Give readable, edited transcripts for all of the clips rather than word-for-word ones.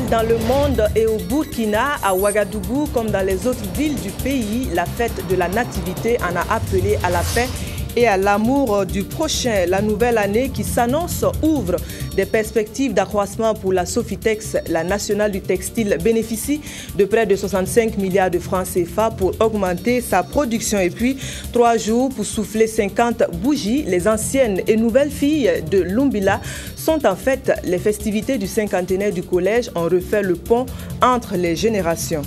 dans le monde et au Burkina, à Ouagadougou, comme dans les autres villes du pays, la fête de la Nativité en a appelé à la paix et à l'amour du prochain. La nouvelle année qui s'annonce ouvre des perspectives d'accroissement pour la Sofitex. La nationale du textile bénéficie de près de 65 milliards de francs CFA pour augmenter sa production. Et puis, 3 jours pour souffler 50 bougies. Les anciennes et nouvelles filles de Lumbila sont en fait les festivités du cinquantenaire du collège. On refait le pont entre les générations.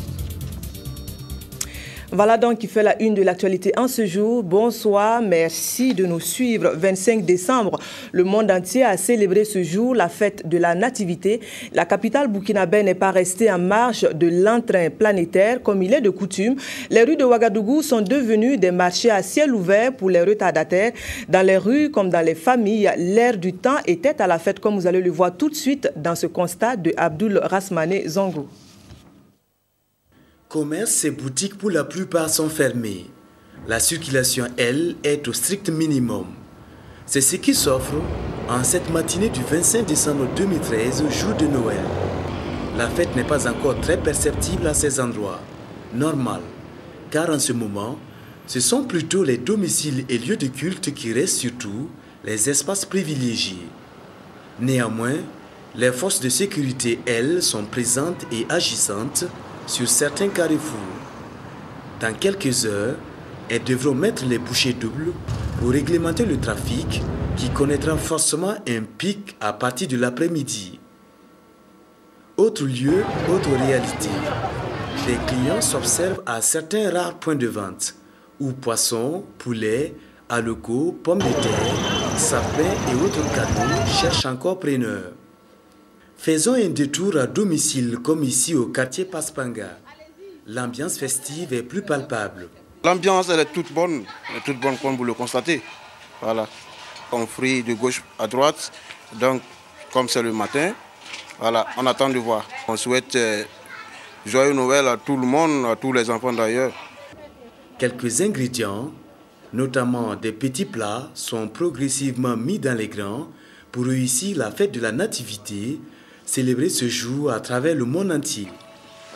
Voilà donc qui fait la une de l'actualité en ce jour. Bonsoir, merci de nous suivre. 25 décembre, le monde entier a célébré ce jour, la fête de la Nativité. La capitale burkinabé n'est pas restée en marge de l'entrain planétaire comme il est de coutume. Les rues de Ouagadougou sont devenues des marchés à ciel ouvert pour les retardataires. Dans les rues comme dans les familles, l'air du temps était à la fête comme vous allez le voir tout de suite dans ce constat de Abdoul Rasmane Zongo. Commerces et boutiques pour la plupart sont fermés. La circulation, elle, est au strict minimum. C'est ce qui s'offre en cette matinée du 25 décembre 2013, jour de Noël. La fête n'est pas encore très perceptible à ces endroits. Normal, car en ce moment, ce sont plutôt les domiciles et lieux de culte qui restent surtout les espaces privilégiés. Néanmoins, les forces de sécurité, elles, sont présentes et agissantes sur certains carrefours. Dans quelques heures, elles devront mettre les bouchées doubles pour réglementer le trafic qui connaîtra forcément un pic à partir de l'après-midi. Autre lieu, autre réalité. Les clients s'observent à certains rares points de vente où poissons, poulets, haricots, pommes de terre, sapins et autres cadeaux cherchent encore preneurs. Faisons un détour à domicile comme ici au quartier Paspanga. L'ambiance festive est plus palpable. L'ambiance elle est toute bonne comme vous le constatez. Voilà, on frit de gauche à droite, donc comme c'est le matin, voilà, on attend de voir. On souhaite joyeux Noël à tout le monde, à tous les enfants d'ailleurs. Quelques ingrédients, notamment des petits plats, sont progressivement mis dans les grands pour réussir la fête de la Nativité, célébrer ce jour à travers le monde entier.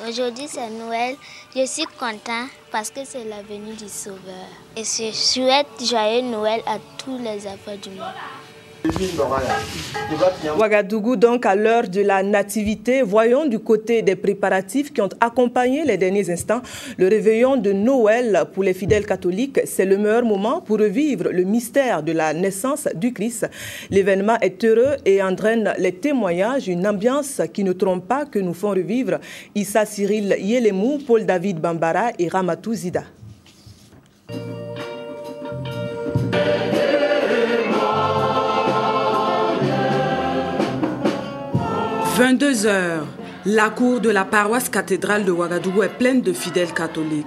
Aujourd'hui c'est Noël, je suis content parce que c'est la venue du Sauveur. Et je souhaite joyeux Noël à tous les enfants du monde. Ouagadougou, donc à l'heure de la Nativité, voyons du côté des préparatifs qui ont accompagné les derniers instants le réveillon de Noël pour les fidèles catholiques. C'est le meilleur moment pour revivre le mystère de la naissance du Christ. L'événement est heureux et entraîne les témoignages, une ambiance qui ne trompe pas que nous font revivre Issa Cyril Yelemou, Paul David Bambara et Ramatou Zida. 22 heures, la cour de la paroisse cathédrale de Ouagadougou est pleine de fidèles catholiques.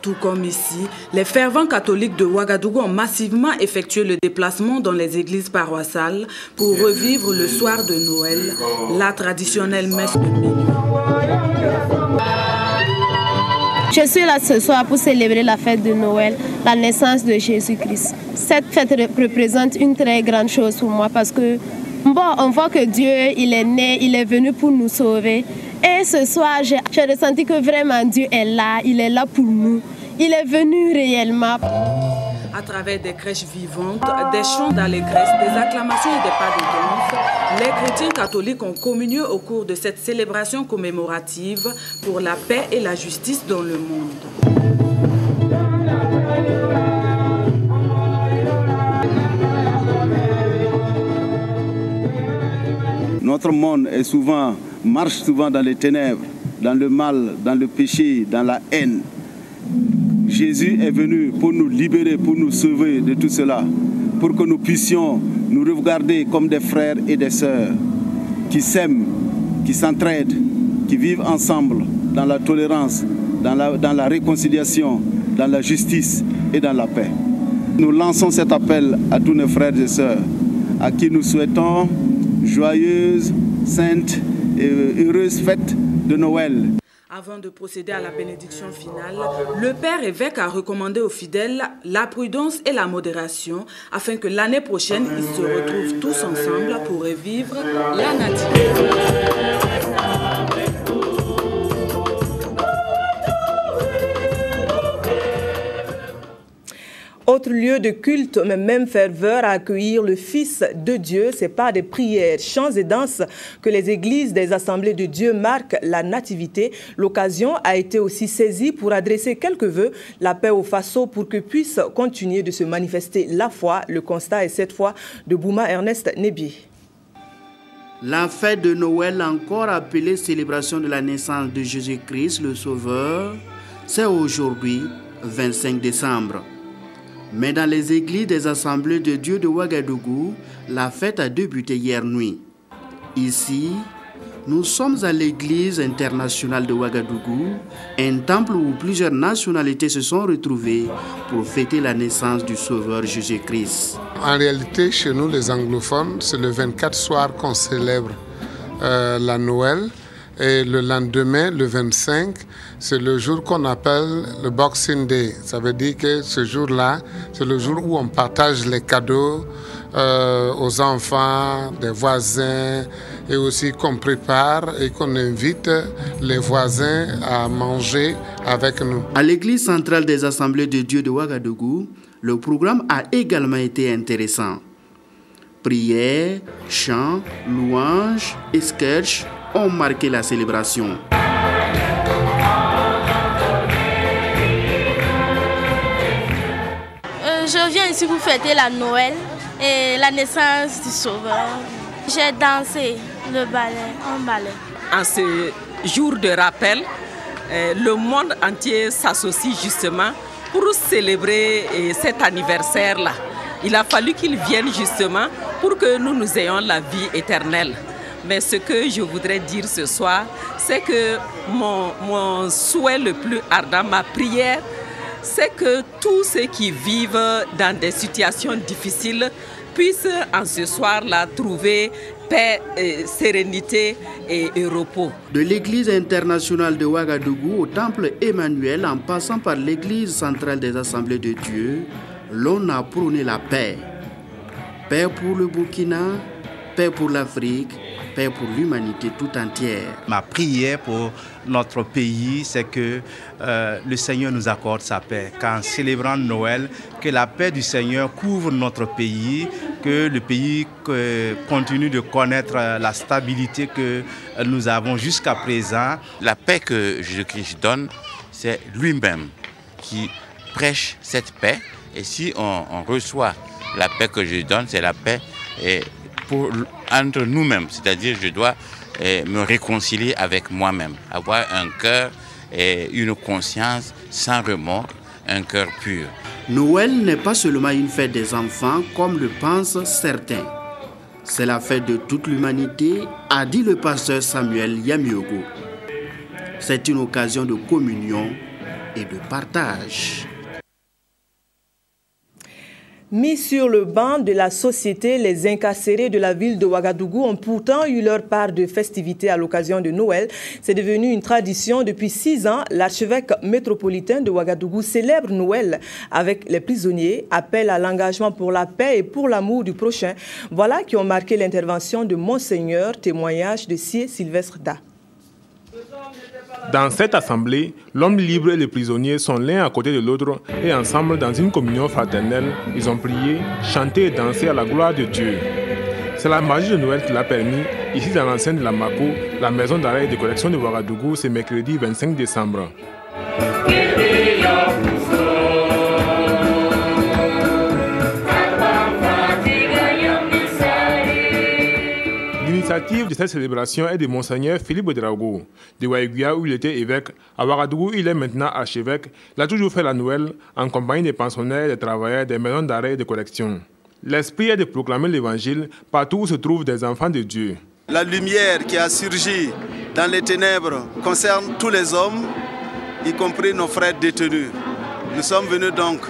Tout comme ici, les fervents catholiques de Ouagadougou ont massivement effectué le déplacement dans les églises paroissiales pour revivre le soir de Noël, la traditionnelle messe de minuit. Je suis là ce soir pour célébrer la fête de Noël, la naissance de Jésus-Christ. Cette fête représente une très grande chose pour moi parce que on voit que Dieu, il est né, il est venu pour nous sauver. Et ce soir, j'ai ressenti que vraiment Dieu est là pour nous. Il est venu réellement. À travers des crèches vivantes, des chants d'allégresse, des acclamations et des pas de danse, les chrétiens catholiques ont communié au cours de cette célébration commémorative pour la paix et la justice dans le monde. Notre monde marche souvent dans les ténèbres, dans le mal, dans le péché, dans la haine. Jésus est venu pour nous libérer, pour nous sauver de tout cela, pour que nous puissions nous regarder comme des frères et des sœurs qui s'aiment, qui s'entraident, qui vivent ensemble dans la tolérance, dans la réconciliation, dans la justice et dans la paix. Nous lançons cet appel à tous nos frères et sœurs, à qui nous souhaitons joyeuse, sainte et heureuse fête de Noël. Avant de procéder à la bénédiction finale, le Père évêque a recommandé aux fidèles la prudence et la modération afin que l'année prochaine, ils se retrouvent tous ensemble pour revivre la Nativité. Autre lieu de culte, mais même ferveur à accueillir le Fils de Dieu, c'est par des prières, chants et danses que les églises des Assemblées de Dieu marquent la nativité. L'occasion a été aussi saisie pour adresser quelques vœux, la paix au Faso pour que puisse continuer de se manifester la foi. Le constat est cette fois de Bouma Ernest Nebi. La fête de Noël, encore appelée célébration de la naissance de Jésus-Christ, le Sauveur, c'est aujourd'hui, 25 décembre. Mais dans les églises des Assemblées de Dieu de Ouagadougou, la fête a débuté hier nuit. Ici, nous sommes à l'église internationale de Ouagadougou, un temple où plusieurs nationalités se sont retrouvées pour fêter la naissance du Sauveur Jésus-Christ. En réalité, chez nous, les anglophones, c'est le 24 soir qu'on célèbre la Noël. Et le lendemain, le 25, c'est le jour qu'on appelle le Boxing Day. Ça veut dire que ce jour-là, c'est le jour où on partage les cadeaux aux enfants, des voisins, et aussi qu'on prépare et qu'on invite les voisins à manger avec nous. À l'église centrale des Assemblées de Dieu de Ouagadougou, le programme a également été intéressant. Prières, chants, louanges et sketchs ont marqué la célébration. Je viens ici pour fêter la Noël et la naissance du Sauveur. J'ai dansé le ballet, un ballet. En ce jour de rappel, le monde entier s'associe justement pour célébrer cet anniversaire-là. Il a fallu qu'il vienne justement pour que nous ayons la vie éternelle. Mais ce que je voudrais dire ce soir, c'est que mon souhait le plus ardent, ma prière, c'est que tous ceux qui vivent dans des situations difficiles puissent en ce soir-là trouver paix, sérénité et repos. De l'église internationale de Ouagadougou au temple Emmanuel, en passant par l'église centrale des Assemblées de Dieu, l'on a prôné la paix. Paix pour le Burkina, paix pour l'Afrique, paix pour l'humanité tout entière. Ma prière pour notre pays, c'est que le Seigneur nous accorde sa paix. Qu'en célébrant Noël, que la paix du Seigneur couvre notre pays, que le pays continue de connaître la stabilité que nous avons jusqu'à présent. La paix que Jésus-Christ donne, c'est lui-même qui prêche cette paix. Et si on reçoit la paix que je donne, c'est la paix entre nous-mêmes. C'est-à-dire je dois me réconcilier avec moi-même, avoir un cœur et une conscience sans remords, un cœur pur. Noël n'est pas seulement une fête des enfants comme le pensent certains. C'est la fête de toute l'humanité, a dit le pasteur Samuel Yamiogo. C'est une occasion de communion et de partage. Mis sur le banc de la société, les incarcérés de la ville de Ouagadougou ont pourtant eu leur part de festivités à l'occasion de Noël. C'est devenu une tradition depuis 6 ans. L'archevêque métropolitain de Ouagadougou célèbre Noël avec les prisonniers, appelle à l'engagement pour la paix et pour l'amour du prochain. Voilà qui ont marqué l'intervention de Monseigneur, témoignage de Sié Sylvestre Da. Dans cette assemblée, l'homme libre et les prisonniers sont l'un à côté de l'autre et ensemble dans une communion fraternelle, ils ont prié, chanté et dansé à la gloire de Dieu. C'est la magie de Noël qui l'a permis, ici dans l'enceinte de la Mako, la maison d'arrêt et de correction de Ouagadougou, ce mercredi 25 décembre. L'initiative de cette célébration est de Monseigneur Philippe Drago, de Waïguia où il était évêque. À Ouagadougou, il est maintenant archevêque. Il a toujours fait la Noël en compagnie des pensionnaires, des travailleurs, des maisons d'arrêt et de correction. L'esprit est de proclamer l'évangile partout où se trouvent des enfants de Dieu. La lumière qui a surgi dans les ténèbres concerne tous les hommes, y compris nos frères détenus. Nous sommes venus donc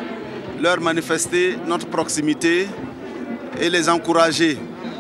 leur manifester notre proximité et les encourager.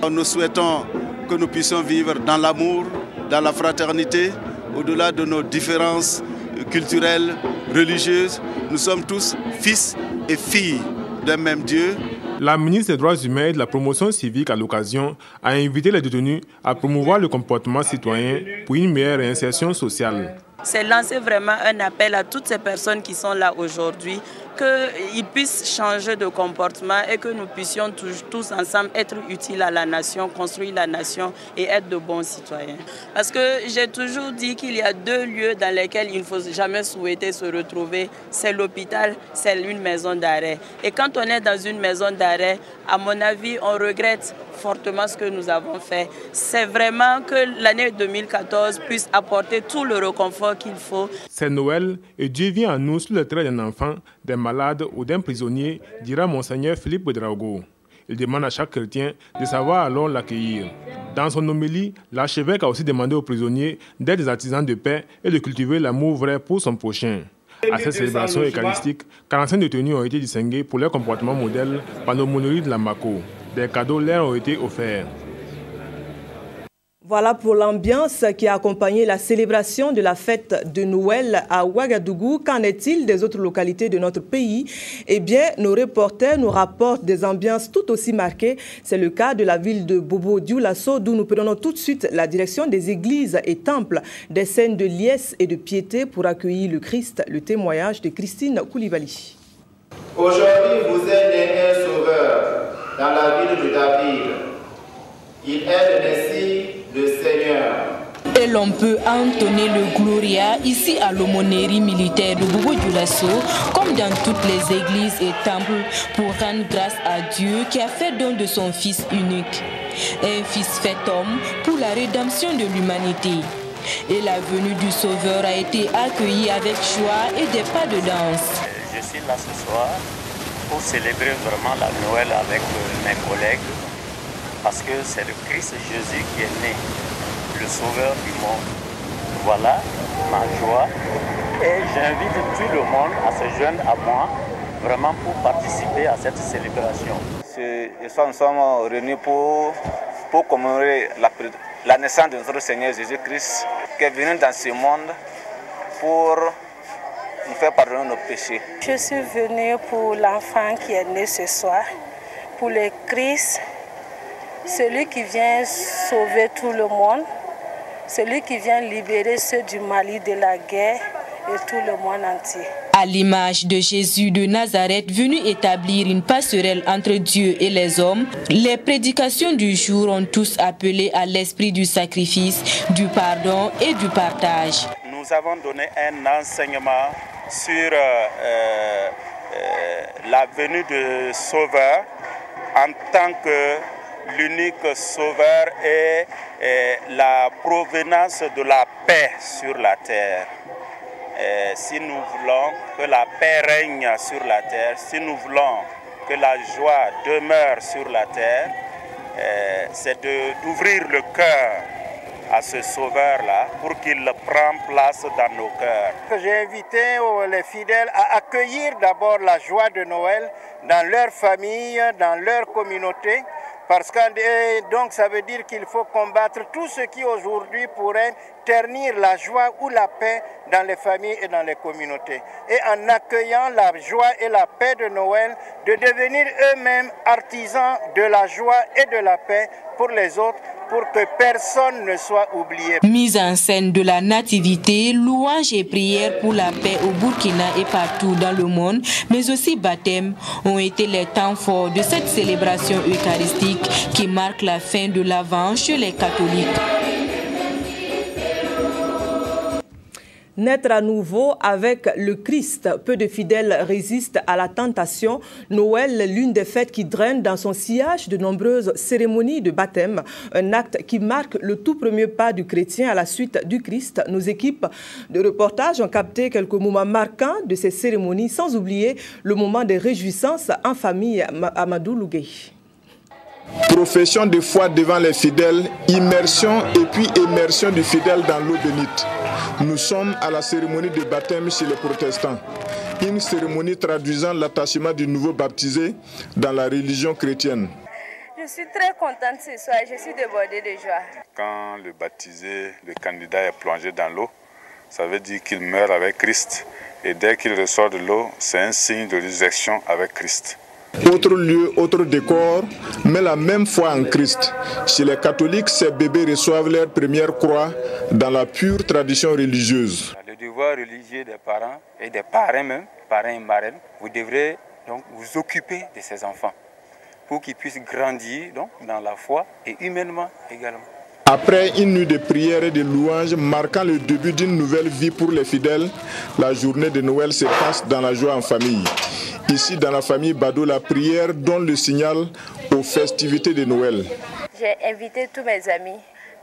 Nous souhaitons que nous puissions vivre dans l'amour, dans la fraternité, au-delà de nos différences culturelles, religieuses. Nous sommes tous fils et filles d'un même Dieu. La ministre des Droits humains et de la promotion civique à l'occasion a invité les détenus à promouvoir le comportement citoyen pour une meilleure réinsertion sociale. C'est lancer vraiment un appel à toutes ces personnes qui sont là aujourd'hui qu'ils puissent changer de comportement et que nous puissions tous ensemble être utiles à la nation, construire la nation et être de bons citoyens. Parce que j'ai toujours dit qu'il y a 2 lieux dans lesquels il ne faut jamais souhaiter se retrouver. C'est l'hôpital, c'est une maison d'arrêt. Et quand on est dans une maison d'arrêt, à mon avis, on regrette fortement ce que nous avons fait. C'est vraiment que l'année 2014 puisse apporter tout le réconfort qu'il faut. C'est Noël et Dieu vient à nous sur le trait d'un enfant, d'un malade ou d'un prisonnier, dira Monseigneur Philippe Ouédraogo. Il demande à chaque chrétien de savoir alors l'accueillir. Dans son homélie, l'archevêque a aussi demandé aux prisonniers d'être des artisans de paix et de cultiver l'amour vrai pour son prochain. À cette célébration eucharistique, 45 détenus ont été distingués pour leur comportement modèle par l'aumônerie de la Mako. Des cadeaux leur ont été offerts. Voilà pour l'ambiance qui a accompagné la célébration de la fête de Noël à Ouagadougou. Qu'en est-il des autres localités de notre pays? Eh bien, nos reporters nous rapportent des ambiances tout aussi marquées. C'est le cas de la ville de Bobo-Dioulasso, d'où nous prenons tout de suite la direction des églises et temples, des scènes de liesse et de piété pour accueillir le Christ. Le témoignage de Christine Koulibaly. Aujourd'hui, vous êtes né un sauveur dans la ville de David. Il est le Messie, le Seigneur. Et l'on peut entonner le Gloria ici à l'aumônerie militaire de Bobo-Dioulasso, comme dans toutes les églises et temples, pour rendre grâce à Dieu qui a fait don de son Fils unique. Un Fils fait homme pour la rédemption de l'humanité. Et la venue du Sauveur a été accueillie avec joie et des pas de danse. Je suis là ce soir pour célébrer vraiment la Noël avec mes collègues, parce que c'est le Christ Jésus qui est né, le Sauveur du monde. Voilà ma joie et j'invite tout le monde à se joindre à moi vraiment pour participer à cette célébration. Ce soir, nous sommes réunis pour commémorer la naissance de notre Seigneur Jésus-Christ qui est venu dans ce monde pour nous faire pardonner nos péchés. Je suis venue pour l'enfant qui est né ce soir, pour le Christ, celui qui vient sauver tout le monde, celui qui vient libérer ceux du Mali de la guerre et tout le monde entier. À l'image de Jésus de Nazareth, venu établir une passerelle entre Dieu et les hommes, les prédications du jour ont tous appelé à l'esprit du sacrifice, du pardon et du partage. Nous avons donné un enseignement sur la venue du Sauveur en tant que l'unique Sauveur et la provenance de la paix sur la terre. Si nous voulons que la paix règne sur la terre, si nous voulons que la joie demeure sur la terre, c'est d'ouvrir le cœur à ce Sauveur-là pour qu'il prenne place dans nos cœurs. J'ai invité les fidèles à accueillir d'abord la joie de Noël dans leur famille, dans leur communauté, parce que donc ça veut dire qu'il faut combattre tout ce qui aujourd'hui pourrait ternir la joie ou la paix dans les familles et dans les communautés. Et en accueillant la joie et la paix de Noël, de devenir eux-mêmes artisans de la joie et de la paix pour les autres, pour que personne ne soit oublié. Mise en scène de la nativité, louanges et prières pour la paix au Burkina et partout dans le monde, mais aussi baptême, ont été les temps forts de cette célébration eucharistique qui marque la fin de l'Avent chez les catholiques. Naître à nouveau avec le Christ. Peu de fidèles résistent à la tentation. Noël, l'une des fêtes qui draine dans son sillage de nombreuses cérémonies de baptême. Un acte qui marque le tout premier pas du chrétien à la suite du Christ. Nos équipes de reportage ont capté quelques moments marquants de ces cérémonies, sans oublier le moment des réjouissances en famille. Amadou Lougué. Profession de foi devant les fidèles, immersion et puis immersion du fidèle dans l'eau bénite. Nous sommes à la cérémonie de baptême chez les protestants. Une cérémonie traduisant l'attachement du nouveau baptisé dans la religion chrétienne. Je suis très contente ce soir, je suis débordée de joie. Quand le baptisé, le candidat est plongé dans l'eau, ça veut dire qu'il meurt avec Christ. Et dès qu'il ressort de l'eau, c'est un signe de résurrection avec Christ. Autre lieu, autre décor, mais la même foi en Christ. Chez les catholiques, ces bébés reçoivent leur première croix dans la pure tradition religieuse. Le devoir religieux des parents et des parrains même, parrain et marraine, vous devrez donc vous occuper de ces enfants pour qu'ils puissent grandir donc, dans la foi et humainement également. Après une nuit de prières et de louanges marquant le début d'une nouvelle vie pour les fidèles, la journée de Noël se passe dans la joie en famille. Ici, dans la famille Bado, la prière donne le signal aux festivités de Noël. J'ai invité tous mes amis.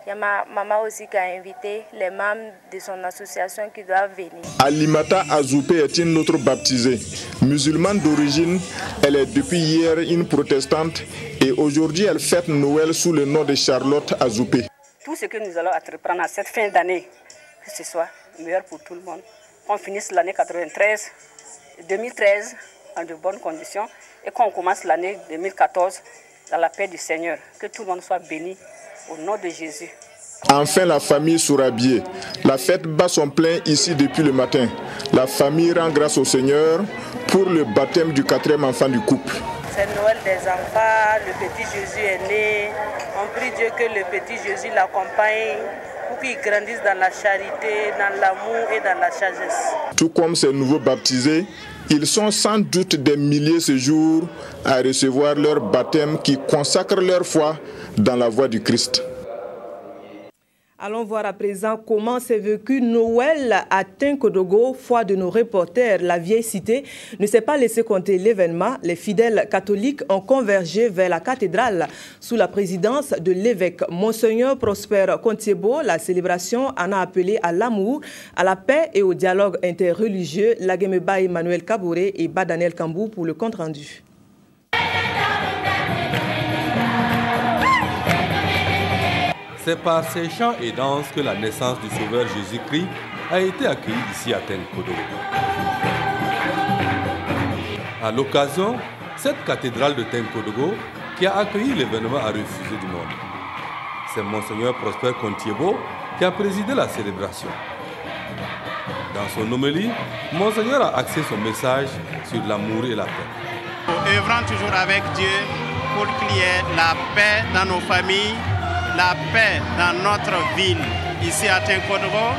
Il y a ma maman aussi qui a invité les membres de son association qui doivent venir. Alimata Azoupé est une autre baptisée. Musulmane d'origine, elle est depuis hier une protestante et aujourd'hui elle fête Noël sous le nom de Charlotte Azoupé. Tout ce que nous allons entreprendre à cette fin d'année, que ce soit meilleur pour tout le monde, qu'on finisse l'année 2013 en de bonnes conditions et qu'on commence l'année 2014 dans la paix du Seigneur. Que tout le monde soit béni. Au nom de Jésus. Enfin, la famille Sourabié. La fête bat son plein ici depuis le matin. La famille rend grâce au Seigneur pour le baptême du 4e enfant du couple. C'est Noël des enfants, le petit Jésus est né. On prie Dieu que le petit Jésus l'accompagne pour qu'il grandisse dans la charité, dans l'amour et dans la sagesse. Tout comme ces nouveaux baptisés, ils sont sans doute des milliers ce jour à recevoir leur baptême qui consacre leur foi dans la voie du Christ. Allons voir à présent comment s'est vécu Noël à Tinkodogo, foi de nos reporters. La vieille cité ne s'est pas laissé compter l'événement. Les fidèles catholiques ont convergé vers la cathédrale sous la présidence de l'évêque Monseigneur Prosper Contiebo. La célébration en a appelé à l'amour, à la paix et au dialogue interreligieux. Lagemeba Emmanuel Kabouré et Badanel Kambou pour le compte-rendu. C'est par ces chants et danses que la naissance du Sauveur Jésus-Christ a été accueillie ici à Tinkodogo. À l'occasion, cette cathédrale de Tinkodogo qui a accueilli l'événement a refusé du monde. C'est Monseigneur Prosper Contiebo qui a présidé la célébration. Dans son homélie, Monseigneur a axé son message sur l'amour et la paix. Œuvrons toujours avec Dieu pour qu'il y ait la paix dans nos familles, la paix dans notre ville, ici à Tinkodogo,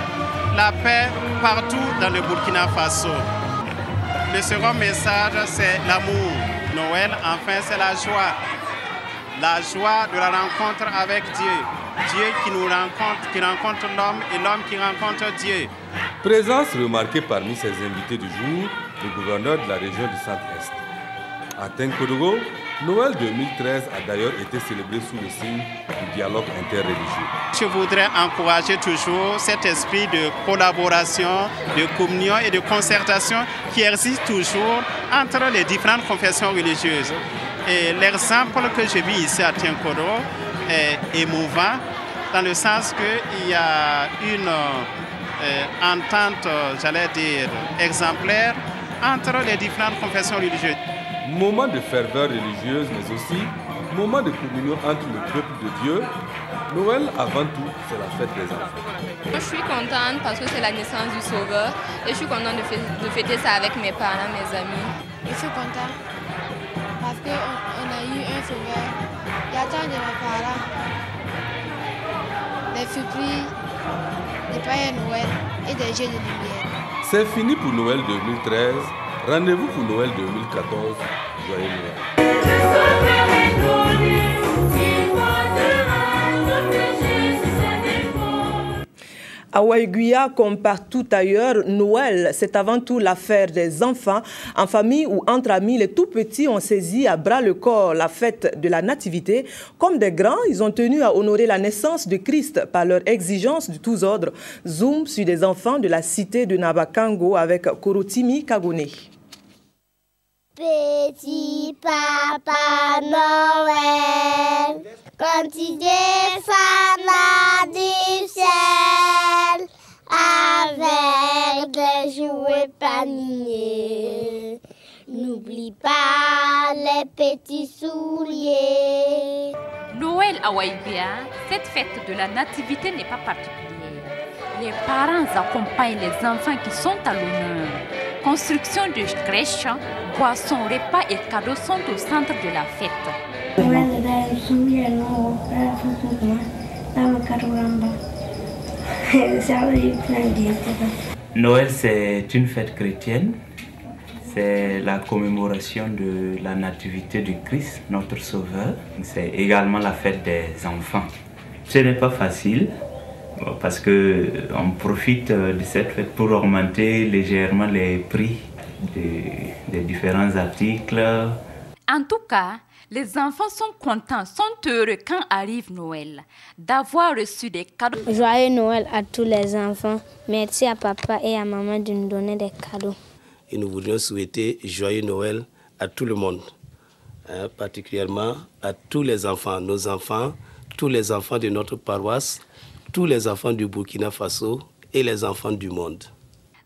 la paix partout dans le Burkina Faso. Le second message, c'est l'amour. Noël, enfin, c'est la joie. La joie de la rencontre avec Dieu. Dieu qui nous rencontre, qui rencontre l'homme et l'homme qui rencontre Dieu. Présence remarquée parmi ses invités du jour, le gouverneur de la région du Centre-Est. À Tinkodogo, Noël 2013 a d'ailleurs été célébré sous le signe du dialogue interreligieux. Je voudrais encourager toujours cet esprit de collaboration, de communion et de concertation qui existe toujours entre les différentes confessions religieuses. Et l'exemple que je vis ici à Tinkodogo est émouvant dans le sens qu'il y a une entente, j'allais dire, exemplaire entre les différentes confessions religieuses. Moment de ferveur religieuse, mais aussi moment de communion entre le peuple de Dieu. Noël, avant tout, c'est la fête des enfants. Je suis contente parce que c'est la naissance du Sauveur et je suis contente de fêter ça avec mes parents, mes amis. Je suis contente parce qu'on a eu un Sauveur. Il y a tant de mes parents, des surprises, des paillettes Noël et des jeux de lumière. C'est fini pour Noël 2013. Rendez-vous pour Noël 2014. Joyeux Noël. À Waïguya, comme partout ailleurs, Noël, c'est avant tout l'affaire des enfants. En famille ou entre amis, les tout-petits ont saisi à bras-le-corps la fête de la Nativité. Comme des grands, ils ont tenu à honorer la naissance de Christ par leurs exigences de tous ordres. Zoom sur des enfants de la cité de Nabakango avec Korotimi Kagone. Petit Papa Noël, quand il descendra du ciel, avec des jouets paniers, n'oublie pas les petits souliers. Noël à Waïbia, cette fête de la nativité n'est pas particulière. Les parents accompagnent les enfants qui sont à l'honneur. Construction de crèches, boissons, repas et cadeaux sont au centre de la fête. Noël, c'est une fête chrétienne. c'est la commémoration de la nativité du Christ, notre Sauveur. C'est également la fête des enfants. Ce n'est pas facile parce qu'on profite de cette fête pour augmenter légèrement les prix des différents articles. En tout cas, les enfants sont contents, sont heureux quand arrive Noël, d'avoir reçu des cadeaux. Joyeux Noël à tous les enfants. Merci à papa et à maman de nous donner des cadeaux. Et nous voudrions souhaiter joyeux Noël à tout le monde, particulièrement à tous les enfants, nos enfants, tous les enfants de notre paroisse, tous les enfants du Burkina Faso et les enfants du monde.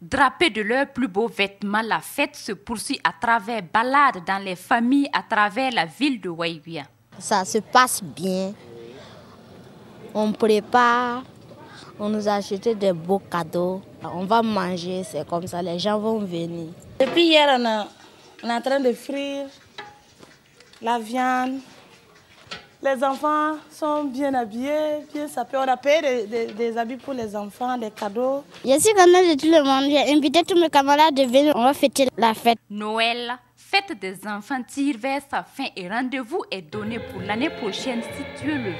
Drapés de leurs plus beaux vêtements, la fête se poursuit à travers balades dans les familles à travers la ville de Waïbia. Ça se passe bien. On prépare, on nous a acheté des beaux cadeaux. On va manger, c'est comme ça, les gens vont venir. Depuis hier, on est en train de frire la viande. Les enfants sont bien habillés, bien sapés. On a payé des habits pour les enfants, des cadeaux. Je suis contente de tout le monde. J'ai invité tous mes camarades de venir. On va fêter la fête. Noël, fête des enfants, tire vers sa fin et rendez-vous est donné pour l'année prochaine si Dieu le veut.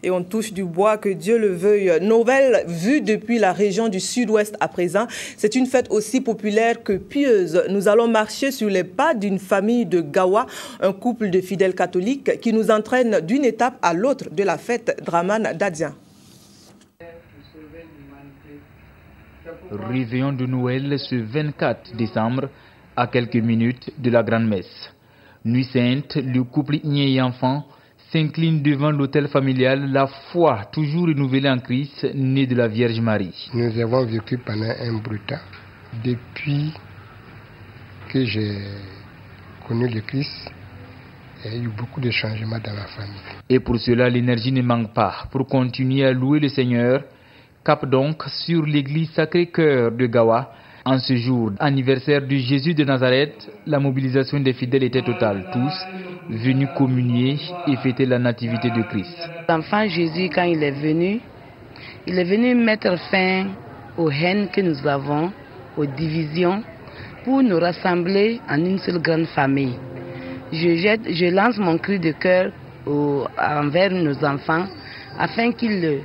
Et on touche du bois, que Dieu le veuille. Noël, vue depuis la région du sud-ouest à présent, c'est une fête aussi populaire que pieuse. Nous allons marcher sur les pas d'une famille de Gawa, un couple de fidèles catholiques qui nous entraîne d'une étape à l'autre de la fête Draman Dadian. Réveillon de Noël ce 24 décembre, à quelques minutes de la grande messe. Nuit sainte, le couple Igné et enfant s'incline devant l'autel familial, la foi toujours renouvelée en Christ, né de la Vierge Marie. Nous avons vécu pendant un brutal temps. Depuis que j'ai connu le Christ, il y a eu beaucoup de changements dans la famille. Et pour cela, l'énergie ne manque pas pour continuer à louer le Seigneur. Cap donc sur l'église Sacré-Cœur de Gawa. En ce jour anniversaire de Jésus de Nazareth, la mobilisation des fidèles était totale. Tous venus communier et fêter la nativité de Christ. L'enfant Jésus, quand il est venu mettre fin aux haines que nous avons, aux divisions, pour nous rassembler en une seule grande famille. Je lance mon cri de cœur envers nos enfants afin qu'ils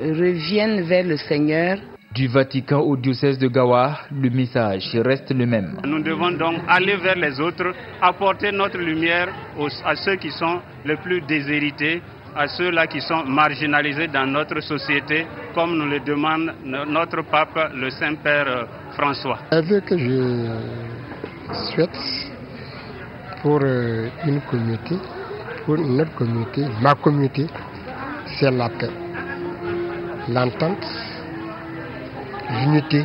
reviennent vers le Seigneur. Du Vatican au diocèse de Gawa, le message reste le même. Nous devons donc aller vers les autres, apporter notre lumière à ceux qui sont les plus déshérités, à ceux-là qui sont marginalisés dans notre société, comme nous le demande notre pape, le Saint-Père François. Ce que je souhaite pour une communauté, pour notre communauté, ma communauté, c'est la paix, l'entente, l'unité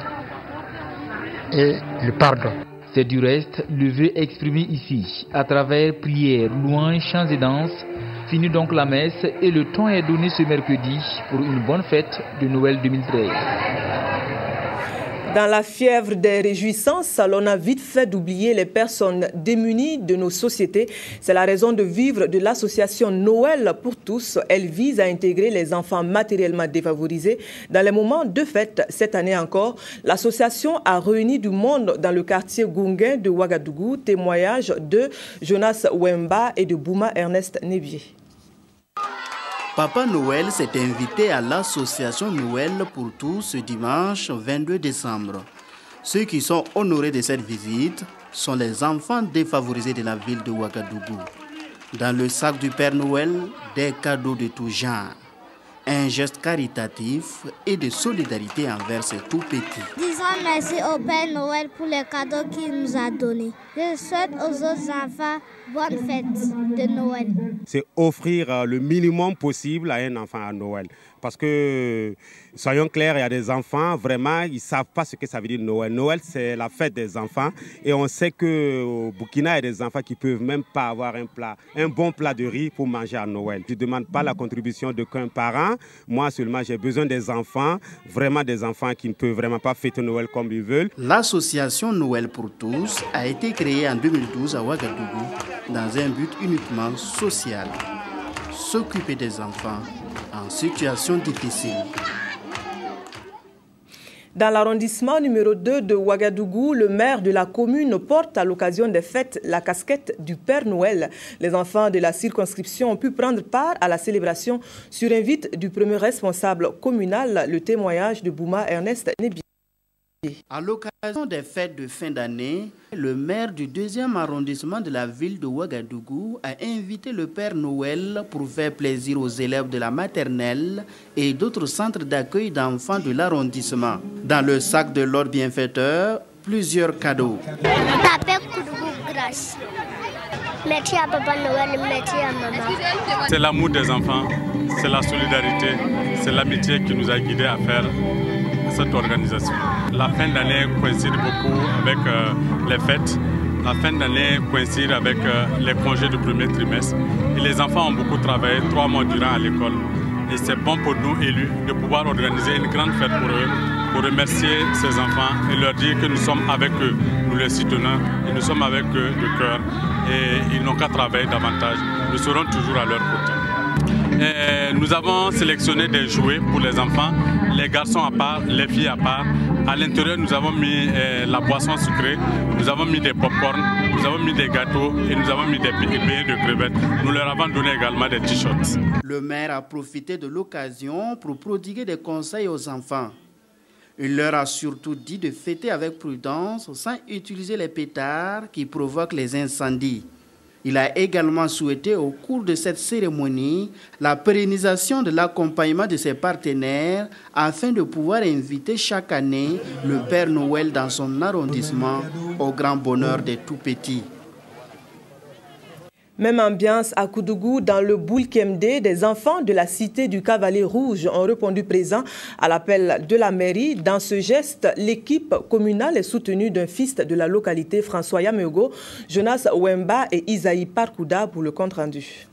et le pardon. C'est du reste le vœu exprimé ici, à travers prières, louanges, chants et danses. Finit donc la messe et le temps est donné ce mercredi pour une bonne fête de Noël 2013. Dans la fièvre des réjouissances, l'on a vite fait d'oublier les personnes démunies de nos sociétés. C'est la raison de vivre de l'association Noël pour tous. Elle vise à intégrer les enfants matériellement défavorisés dans les moments de fête. Cette année encore, l'association a réuni du monde dans le quartier Gunguin de Ouagadougou. Témoignage de Jonas Wemba et de Bouma Ernest Nebier. Papa Noël s'est invité à l'association Noël pour tous ce dimanche 22 décembre. Ceux qui sont honorés de cette visite sont les enfants défavorisés de la ville de Ouagadougou. Dans le sac du Père Noël, des cadeaux de tout genre. Un geste caritatif et de solidarité envers ces tout-petits. Disons merci au Père Noël pour les cadeaux qu'il nous a donnés. Je souhaite aux autres enfants bonne fête de Noël. C'est offrir le minimum possible à un enfant à Noël. Parce que, soyons clairs, il y a des enfants, vraiment, ils ne savent pas ce que ça veut dire Noël. Noël, c'est la fête des enfants. Et on sait qu'au Burkina, il y a des enfants qui ne peuvent même pas avoir un bon plat de riz pour manger à Noël. Je ne demande pas la contribution d'aucun parent. Moi seulement, j'ai besoin des enfants, vraiment des enfants qui ne peuvent vraiment pas fêter Noël comme ils veulent. L'association Noël pour tous a été créée en 2012 à Ouagadougou dans un but uniquement social. S'occuper des enfants en situation difficile. Dans l'arrondissement numéro 2 de Ouagadougou, le maire de la commune porte à l'occasion des fêtes la casquette du Père Noël. Les enfants de la circonscription ont pu prendre part à la célébration sur invite du premier responsable communal, le témoignage de Bouma Ernest Nebi. À l'occasion des fêtes de fin d'année, le maire du 2e arrondissement de la ville de Ouagadougou a invité le Père Noël pour faire plaisir aux élèves de la maternelle et d'autres centres d'accueil d'enfants de l'arrondissement. Dans le sac de l'ordre bienfaiteur, plusieurs cadeaux. Merci à Papa Noël, merci à maman. C'est l'amour des enfants, c'est la solidarité, c'est l'amitié qui nous a guidés à faire cette organisation. La fin d'année coïncide beaucoup avec les fêtes. La fin d'année coïncide avec les congés du premier trimestre. Et les enfants ont beaucoup travaillé 3 mois durant à l'école. Et c'est bon pour nous, élus, de pouvoir organiser une grande fête pour eux, pour remercier ces enfants et leur dire que nous sommes avec eux, nous les soutenons et nous sommes avec eux de cœur. Et ils n'ont qu'à travailler davantage. Nous serons toujours à leur côté. Et nous avons sélectionné des jouets pour les enfants, les garçons à part, les filles à part. À l'intérieur, nous avons mis la boisson sucrée, nous avons mis des pop-corn, nous avons mis des gâteaux et nous avons mis des billets de crevettes. Nous leur avons donné également des t-shirts. Le maire a profité de l'occasion pour prodiguer des conseils aux enfants. Il leur a surtout dit de fêter avec prudence sans utiliser les pétards qui provoquent les incendies. Il a également souhaité au cours de cette cérémonie la pérennisation de l'accompagnement de ses partenaires afin de pouvoir inviter chaque année le Père Noël dans son arrondissement au grand bonheur des tout-petits. Même ambiance à Koudougou, dans le Boulkemde, des enfants de la cité du Cavalier Rouge ont répondu présent à l'appel de la mairie. Dans ce geste, l'équipe communale est soutenue d'un fils de la localité, François Yameogo, Jonas Wemba et Isaïe Parkouda pour le compte-rendu.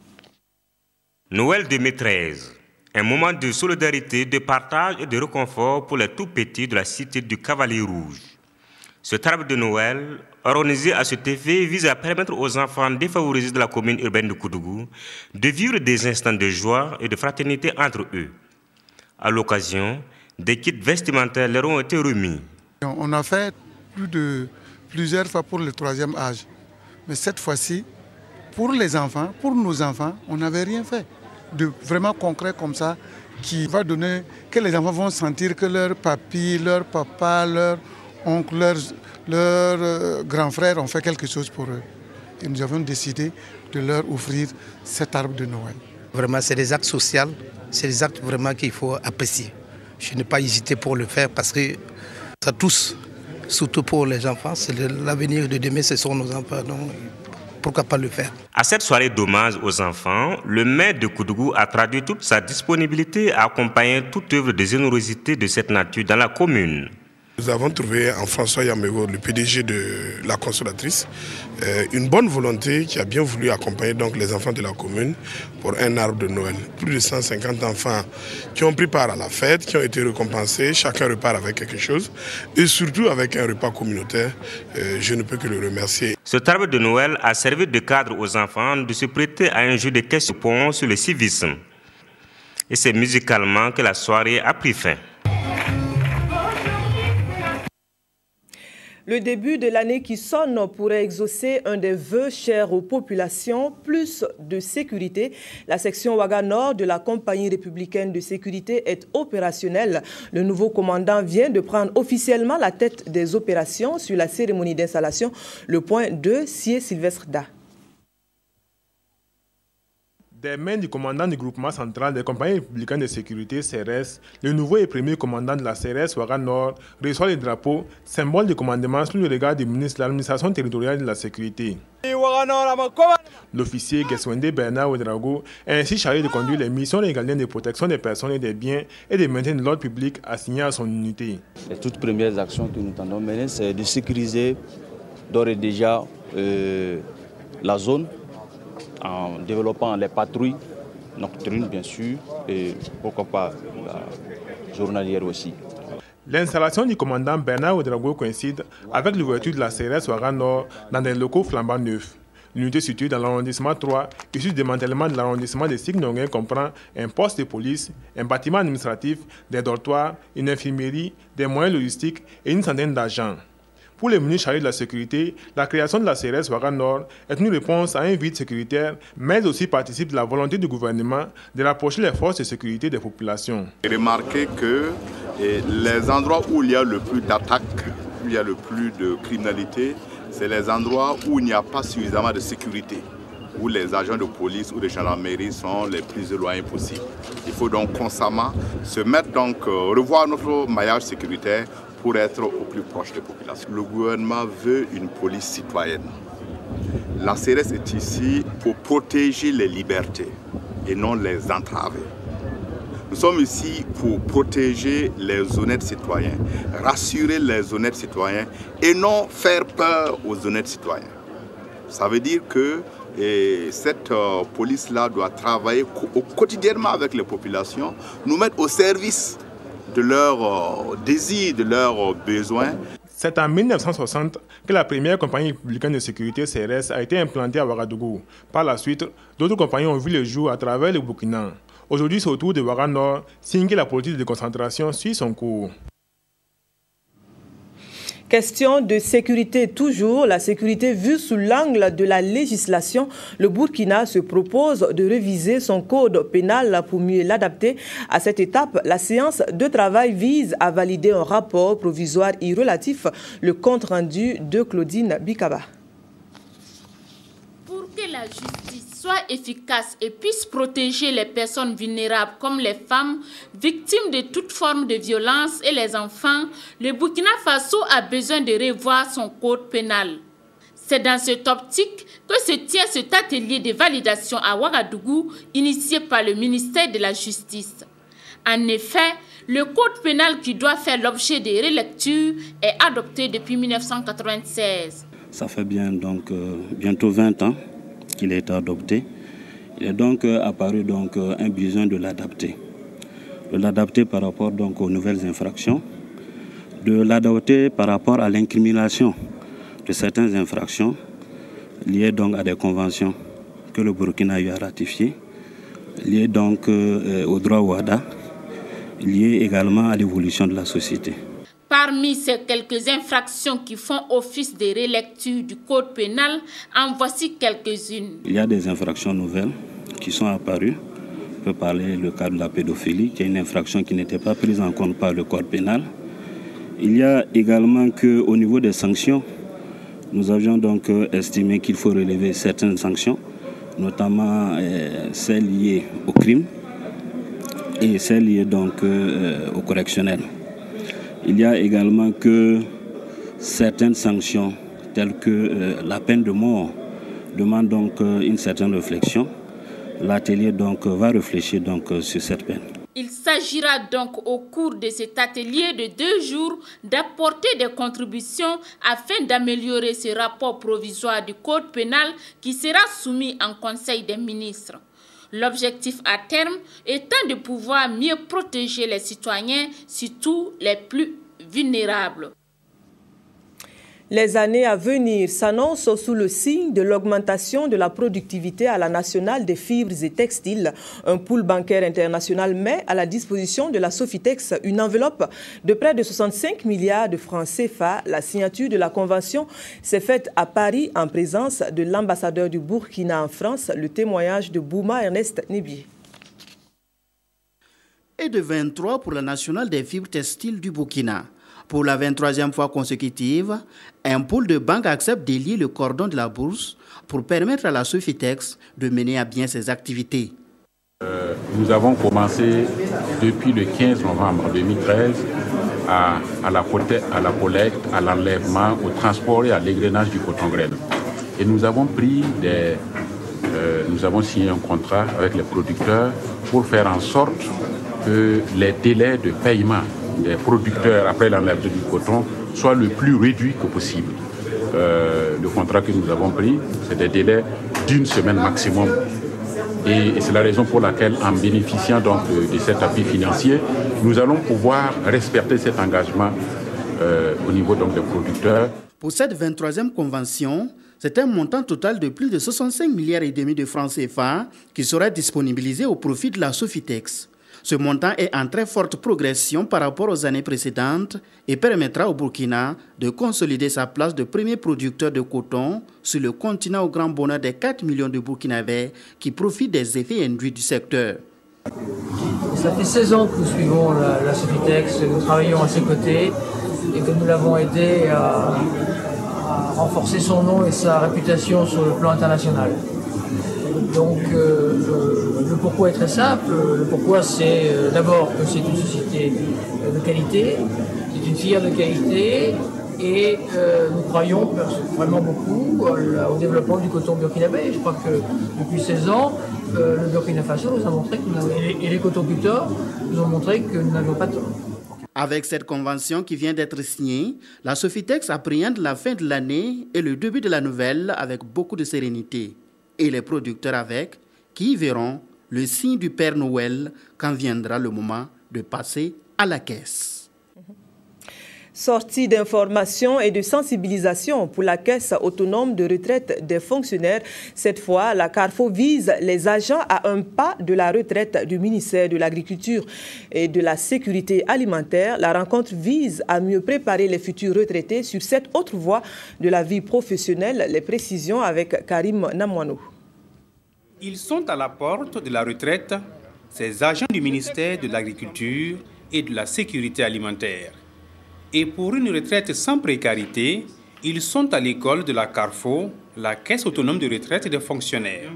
Noël 2013, un moment de solidarité, de partage et de réconfort pour les tout-petits de la cité du Cavalier Rouge. Cet arbre de Noël, organisé à cet effet, vise à permettre aux enfants défavorisés de la commune urbaine de Koudougou de vivre des instants de joie et de fraternité entre eux. À l'occasion, des kits vestimentaires leur ont été remis. On a fait plusieurs fois pour le 3e âge. Mais cette fois-ci, pour les enfants, pour nos enfants, on n'avait rien fait de vraiment concret comme ça qui va donner que les enfants vont sentir que leur papy, leur papa, leur oncle, leurs grands frères ont fait quelque chose pour eux. Et nous avons décidé de leur offrir cet arbre de Noël. Vraiment, c'est des actes sociaux, c'est des actes vraiment qu'il faut apprécier. Je n'ai pas hésité pour le faire parce que ça touche, surtout pour les enfants. C'est l'avenir de demain, ce sont nos enfants. Donc, pourquoi pas le faire? À cette soirée d'hommage aux enfants, le maire de Koudougou a traduit toute sa disponibilité à accompagner toute œuvre de générosité de cette nature dans la commune. Nous avons trouvé en François Yameogo, le PDG de la consolatrice, une bonne volonté qui a bien voulu accompagner donc les enfants de la commune pour un arbre de Noël. Plus de 150 enfants qui ont pris part à la fête, qui ont été récompensés, chacun repart avec quelque chose et surtout avec un repas communautaire. Je ne peux que le remercier. Cet arbre de Noël a servi de cadre aux enfants de se prêter à un jeu de questions sur le civisme. Et c'est musicalement que la soirée a pris fin. Le début de l'année qui sonne pourrait exaucer un des vœux chers aux populations, plus de sécurité. La section Ouaga Nord de la compagnie républicaine de sécurité est opérationnelle. Le nouveau commandant vient de prendre officiellement la tête des opérations sur la cérémonie d'installation. Le point 2, Sié Sylvestre Da. Des mains du commandant du groupement central des compagnies républicaines de sécurité CRS, le nouveau et premier commandant de la CRS Ouaga Nord reçoit le drapeau, symbole de commandement sous le regard du ministre de l'administration territoriale de la sécurité. L'officier Geswende Bernard Ouedraogo est ainsi chargé de conduire les missions régaliennes de protection des personnes et des biens et de maintien de l'ordre public assignées à son unité. Les toutes premières actions que nous tentons mener, c'est de sécuriser d'ores et déjà la zone, en développant les patrouilles nocturnes bien sûr et pourquoi pas la journalière aussi. L'installation du commandant Bernard Ouedraogo coïncide avec l'ouverture de la CRS Ouaga Nord dans des locaux flambant neufs. L'unité située dans l'arrondissement 3, issue du démantèlement de l'arrondissement de Signonguin, comprend un poste de police, un bâtiment administratif, des dortoirs, une infirmerie, des moyens logistiques et une centaine d'agents. Pour les ministres chargés de la sécurité, la création de la CRS Ouaga Nord est une réponse à un vide sécuritaire, mais aussi participe de la volonté du gouvernement de rapprocher les forces de sécurité des populations. Remarquez que les endroits où il y a le plus d'attaques, où il y a le plus de criminalité, c'est les endroits où il n'y a pas suffisamment de sécurité, où les agents de police ou de gendarmerie sont les plus éloignés possibles. Il faut donc constamment se mettre, revoir notre maillage sécuritaire pour être au plus proche des populations. Le gouvernement veut une police citoyenne. La CRS est ici pour protéger les libertés et non les entraver. Nous sommes ici pour protéger les honnêtes citoyens, rassurer les honnêtes citoyens et non faire peur aux honnêtes citoyens. Ça veut dire que cette police-là doit travailler quotidiennement avec les populations, nous mettre au service de leurs désirs, de leurs besoins. C'est en 1960 que la première compagnie républicaine de sécurité CRS a été implantée à Ouagadougou. Par la suite, d'autres compagnies ont vu le jour à travers le Burkina. Aujourd'hui, c'est au tour de Ouaga Nord, signe que la politique de déconcentration suit son cours. Question de sécurité toujours, la sécurité vue sous l'angle de la législation. Le Burkina se propose de réviser son code pénal pour mieux l'adapter. À cette étape, la séance de travail vise à valider un rapport provisoire y relatif, le compte rendu de Claudine Bikaba. Pour que la justice soit efficace et puisse protéger les personnes vulnérables comme les femmes, victimes de toute forme de violence et les enfants, le Burkina Faso a besoin de revoir son code pénal. C'est dans cette optique que se tient cet atelier de validation à Ouagadougou, initié par le ministère de la Justice. En effet, le code pénal qui doit faire l'objet de relecture est adopté depuis 1996. Ça fait bien donc bientôt 20 ans qu'il a été adopté. Il est donc apparu un besoin de l'adapter. De l'adapter par rapport aux nouvelles infractions, de l'adapter par rapport à l'incrimination de certaines infractions liées à des conventions que le Burkina a eu à ratifier, liées au droit OHADA, liées également à l'évolution de la société. Parmi ces quelques infractions qui font office de relecture du code pénal, en voici quelques-unes. Il y a des infractions nouvelles qui sont apparues. On peut parler du cas de la pédophilie, qui est une infraction qui n'était pas prise en compte par le code pénal. Il y a également qu'au niveau des sanctions, nous avions estimé qu'il faut relever certaines sanctions, notamment celles liées au crime et celles liées au correctionnel. Il y a également que certaines sanctions, telles que la peine de mort, demandent une certaine réflexion. L'atelier va réfléchir sur cette peine. Il s'agira donc au cours de cet atelier de 2 jours d'apporter des contributions afin d'améliorer ce rapport provisoire du code pénal qui sera soumis en Conseil des ministres. L'objectif à terme étant de pouvoir mieux protéger les citoyens, surtout les plus vulnérables. Les années à venir s'annoncent sous le signe de l'augmentation de la productivité à la nationale des fibres et textiles. Un pool bancaire international met à la disposition de la Sofitex une enveloppe de près de 65 milliards de francs CFA. La signature de la convention s'est faite à Paris en présence de l'ambassadeur du Burkina en France, le témoignage de Bouma Ernest Nébier. Et de 23 pour la nationale des fibres textiles du Burkina. Pour la 23e fois consécutive, un pôle de banque accepte de lier le cordon de la bourse pour permettre à la Sofitex de mener à bien ses activités. Nous avons commencé depuis le 15 novembre 2013 à la collecte, à l'enlèvement, au transport et à l'égrenage du coton-graine. Et nous avons signé un contrat avec les producteurs pour faire en sorte que les délais de paiement des producteurs après l'enlèvement du coton soient le plus réduits que possible. Le contrat que nous avons pris, c'est des délais d'1 semaine maximum. Et c'est la raison pour laquelle, en bénéficiant de cet appui financier, nous allons pouvoir respecter cet engagement au niveau des producteurs. Pour cette 23e convention, C'est un montant total de plus de 65 milliards et demi de francs CFA qui sera disponibilisé au profit de la Sofitex. Ce montant est en très forte progression par rapport aux années précédentes et permettra au Burkina de consolider sa place de premier producteur de coton sur le continent au grand bonheur des 4 millions de Burkinabés qui profitent des effets induits du secteur. Ça fait 16 ans que nous suivons la Sofitex, nous travaillons à ses côtés et que nous l'avons aidé à renforcer son nom et sa réputation sur le plan international. Donc le pourquoi est très simple. Le pourquoi, c'est d'abord que c'est une société de qualité, c'est une filière de qualité et nous croyons vraiment beaucoup au développement du coton burkinabé. Je crois que depuis 16 ans, le Burkina Faso nous a montré et les cotonculteurs nous ont montré que nous n'avions pas tort. Avec cette convention qui vient d'être signée, la Sofitex appréhende la fin de l'année et le début de la nouvelle avec beaucoup de sérénité. Et les producteurs avec, qui verront le signe du Père Noël quand viendra le moment de passer à la caisse. Sortie d'information et de sensibilisation pour la caisse autonome de retraite des fonctionnaires. Cette fois, la Carrefour vise les agents à un pas de la retraite du ministère de l'Agriculture et de la Sécurité alimentaire. La rencontre vise à mieux préparer les futurs retraités sur cette autre voie de la vie professionnelle. Les précisions avec Karim Namouano. Ils sont à la porte de la retraite, ces agents du ministère de l'Agriculture et de la Sécurité alimentaire. Et pour une retraite sans précarité, ils sont à l'école de la Carrefour, la Caisse autonome de retraite des fonctionnaires.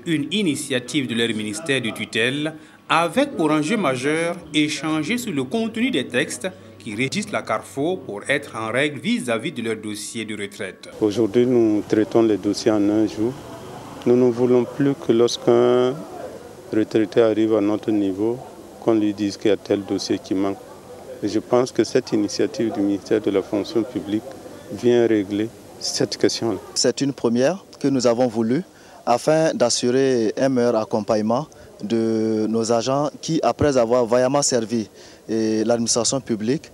Une initiative de leur ministère de tutelle avec pour enjeu majeur échanger sur le contenu des textes qui régissent la Carrefour pour être en règle vis-à-vis de leur dossier de retraite. Aujourd'hui, nous traitons les dossiers en un jour. Nous ne voulons plus que lorsqu'un retraité arrive à notre niveau, qu'on lui dise qu'il y a tel dossier qui manque. Et je pense que cette initiative du ministère de la fonction publique vient régler cette question-là. C'est une première que nous avons voulu afin d'assurer un meilleur accompagnement de nos agents qui, après avoir vaillamment servi l'administration publique,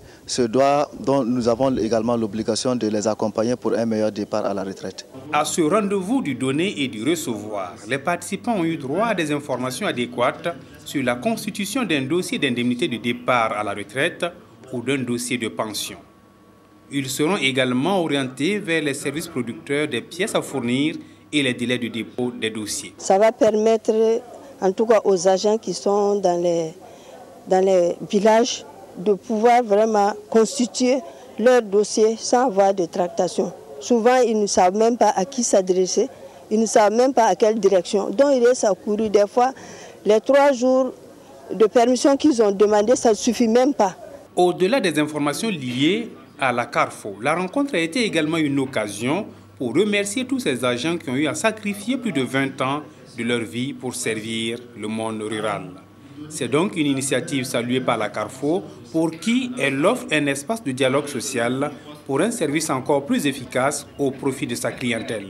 dont nous avons également l'obligation de les accompagner pour un meilleur départ à la retraite. À ce rendez-vous du donner et du recevoir, les participants ont eu droit à des informations adéquates sur la constitution d'un dossier d'indemnité de départ à la retraite ou d'un dossier de pension. Ils seront également orientés vers les services producteurs des pièces à fournir et les délais de dépôt des dossiers. Ça va permettre, en tout cas aux agents qui sont dans les villages, de pouvoir vraiment constituer leur dossier sans avoir de tractation. Souvent, ils ne savent même pas à qui s'adresser, ils ne savent même pas à quelle direction. Donc, il est accouru des fois, les 3 jours de permission qu'ils ont demandé, ça ne suffit même pas. Au-delà des informations liées à la Carrefour, la rencontre a été également une occasion pour remercier tous ces agents qui ont eu à sacrifier plus de 20 ans de leur vie pour servir le monde rural. C'est donc une initiative saluée par la Carrefour pour qui elle offre un espace de dialogue social pour un service encore plus efficace au profit de sa clientèle.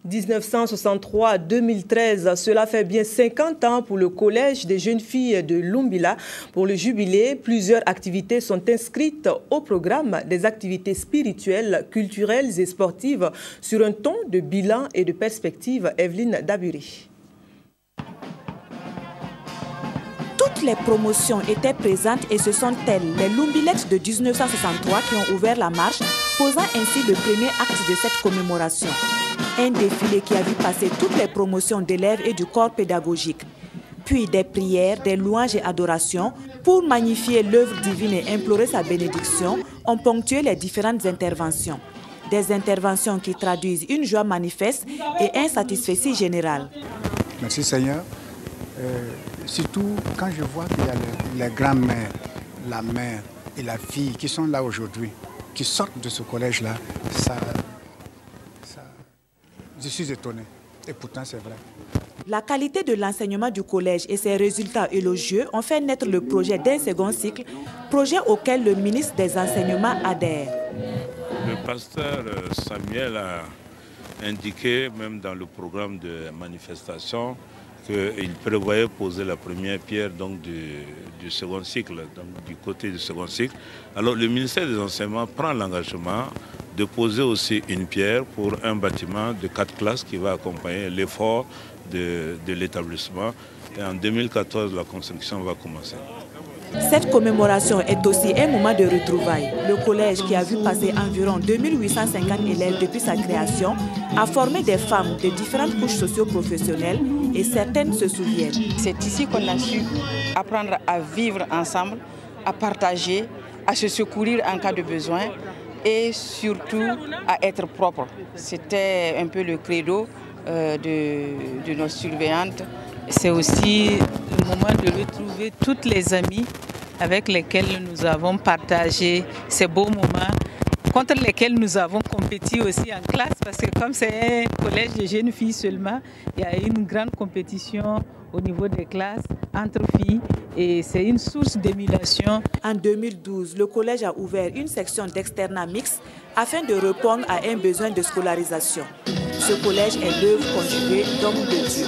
1963-2013, cela fait bien 50 ans pour le collège des jeunes filles de Lumbila. Pour le jubilé, plusieurs activités sont inscrites au programme, des activités spirituelles, culturelles et sportives sur un ton de bilan et de perspective. Evelyne Daburi. Toutes les promotions étaient présentes et ce sont elles, les Lumbilettes de 1963, qui ont ouvert la marche, posant ainsi le premier acte de cette commémoration. Un défilé qui a vu passer toutes les promotions d'élèves et du corps pédagogique. Puis des prières, des louanges et adorations pour magnifier l'œuvre divine et implorer sa bénédiction ont ponctué les différentes interventions. Des interventions qui traduisent une joie manifeste et un satisfecit général. Merci Seigneur. Surtout quand je vois qu'il y a les grands-mères, la mère et la fille qui sont là aujourd'hui, qui sortent de ce collège-là, je suis étonné. Et pourtant, c'est vrai. La qualité de l'enseignement du collège et ses résultats élogieux ont fait naître le projet d'un second cycle, projet auquel le ministre des Enseignements adhère. Le pasteur Samuel a indiqué, même dans le programme de manifestation, qu'il prévoyait poser la première pierre donc, du second cycle, donc du côté du second cycle. Alors le ministère des Enseignements prend l'engagement de poser aussi une pierre pour un bâtiment de 4 classes qui va accompagner l'effort de l'établissement. Et en 2014, la construction va commencer. Cette commémoration est aussi un moment de retrouvailles. Le collège, qui a vu passer environ 2850 élèves depuis sa création, a formé des femmes de différentes couches socio-professionnelles et certaines se souviennent. C'est ici qu'on a su apprendre à vivre ensemble, à partager, à se secourir en cas de besoin et surtout à être propre. C'était un peu le credo de nos surveillantes. C'est aussi le moment de retrouver toutes les amies avec lesquelles nous avons partagé ces beaux moments, contre lesquels nous avons compéti aussi en classe, parce que comme c'est un collège de jeunes filles seulement, il y a une grande compétition au niveau des classes entre filles et c'est une source d'émulation. En 2012, le collège a ouvert une section d'externat mixte afin de répondre à un besoin de scolarisation. Ce collège est l'œuvre conjuguée d'hommes de Dieu.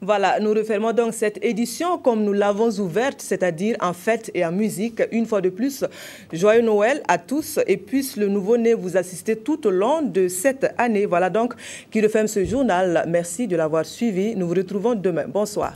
Voilà, nous refermons donc cette édition comme nous l'avons ouverte, c'est-à-dire en fête et en musique. Une fois de plus, joyeux Noël à tous et puisse le nouveau-né vous assister tout au long de cette année. Voilà donc qui referme ce journal. Merci de l'avoir suivi. Nous vous retrouvons demain. Bonsoir.